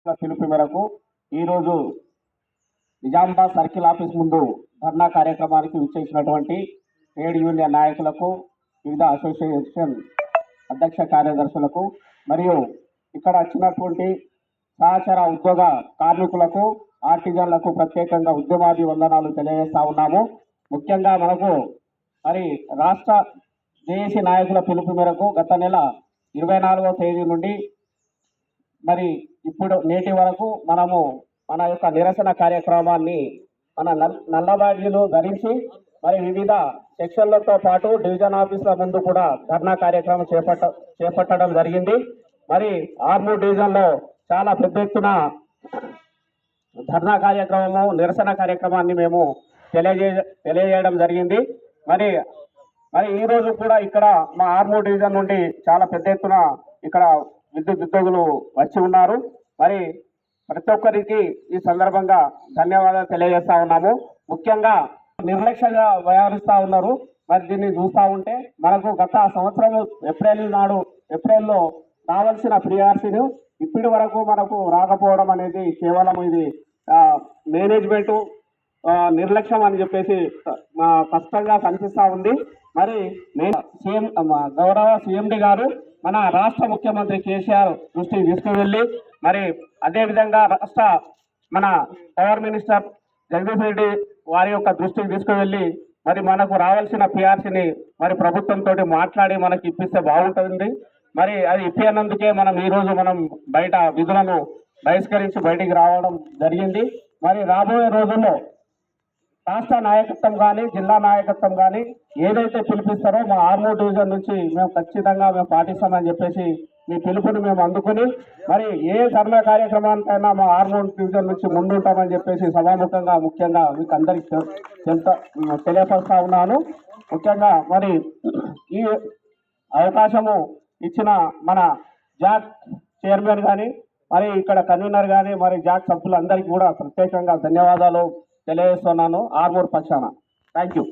పిలుపు మేరకు ఈరోజు నిజామాబాద్ సర్కిల్ ఆఫీస్ ముందు ధర్నా కార్యక్రమానికి విచ్చేసినటువంటి ట్రేడ్ యూనియన్ నాయకులకు, వివిధ అసోసియేషన్ అధ్యక్ష కార్యదర్శులకు మరియు ఇక్కడ వచ్చినటువంటి సహచర ఉద్యోగ కార్మికులకు, ఆర్టిజన్లకు ప్రత్యేకంగా ఉద్యమాది వందనాలు తెలియజేస్తా ఉన్నాము. ముఖ్యంగా మనకు మరి రాష్ట్ర జేఏసీ నాయకుల పిలుపు మేరకు గత నెల 24వ తేదీ నుండి మరి ఇప్పుడు నేటి వరకు మనము మన యొక్క నిరసన కార్యక్రమాన్ని మన నల్ల బ్యాడ్జీలు ధరించి మరి వివిధ సెక్షన్లతో పాటు డివిజన్ ఆఫీసుల ముందు కూడా ధర్నా కార్యక్రమం చేపట్టడం జరిగింది. మరి ఆర్మూర్ డివిజన్లో చాలా పెద్ద ఎత్తున ధర్నా కార్యక్రమము, నిరసన కార్యక్రమాన్ని మేము తెలియజేయడం జరిగింది. మరి ఈ రోజు కూడా ఇక్కడ మా ఆర్మూర్ డివిజన్ నుండి చాలా పెద్ద ఎత్తున ఇక్కడ విద్యుత్ ఉద్యోగులు వచ్చి ఉన్నారు. మరి ప్రతి ఒక్కరికి ఈ సందర్భంగా ధన్యవాదాలు తెలియజేస్తా ఉన్నాము. ముఖ్యంగా నిర్లక్ష్యంగా వ్యవహరిస్తూ ఉన్నారు. మరి దీన్ని చూస్తూ ఉంటే మనకు గత సంవత్సరం ఏప్రిల్లో రావాల్సిన ప్రియారిటీను ఇప్పటి వరకు మనకు రాకపోవడం అనేది కేవలం ఇది మేనేజ్మెంటు నిర్లక్ష్యం అని చెప్పేసి స్పష్టంగా కనిపిస్తూ ఉంది. మరి గౌరవ సీఎండి గారు మన రాష్ట్ర ముఖ్యమంత్రి కేసీఆర్ దృష్టికి తీసుకువెళ్ళి, మరి అదేవిధంగా మన పవర్ మినిస్టర్ జగదీష్ రెడ్డి వారి యొక్క దృష్టికి తీసుకువెళ్ళి మరి మనకు రావాల్సిన పిఆర్సీని మరి ప్రభుత్వంతో మాట్లాడి మనకి ఇప్పిస్తే బాగుంటుంది. మరి అది ఇప్పినందుకే ఈరోజు మనం బయట విధులను బహిష్కరించి బయటికి రావడం జరిగింది. మరి రాబోయే రోజుల్లో రాష్ట్ర నాయకత్వం కానీ, జిల్లా నాయకత్వం కానీ ఏదైతే పిలిపిస్తారో మా ఆర్మూర్ డివిజన్ నుంచి మేము ఖచ్చితంగా పాటిస్తామని చెప్పేసి మీ పిలుపుని మేము అందుకుని మరి ఏ ధర్నా కార్యక్రమానికైనా మా ఆర్మూర్ డివిజన్ నుంచి ముందుంటామని చెప్పేసి సభాముఖంగా ముఖ్యంగా మీకు అందరికి తెలియపరుస్తా ఉన్నాను. ముఖ్యంగా మరి ఈ అవకాశము ఇచ్చిన మన జాక్ చైర్మన్ కానీ, మరి ఇక్కడ కన్వీనర్ కానీ, మరి జాక్ సభ్యులందరికీ కూడా ప్రత్యేకంగా ధన్యవాదాలు తెలియజేస్తున్నాను ఆర్మూర్ పక్షాన. Thank you.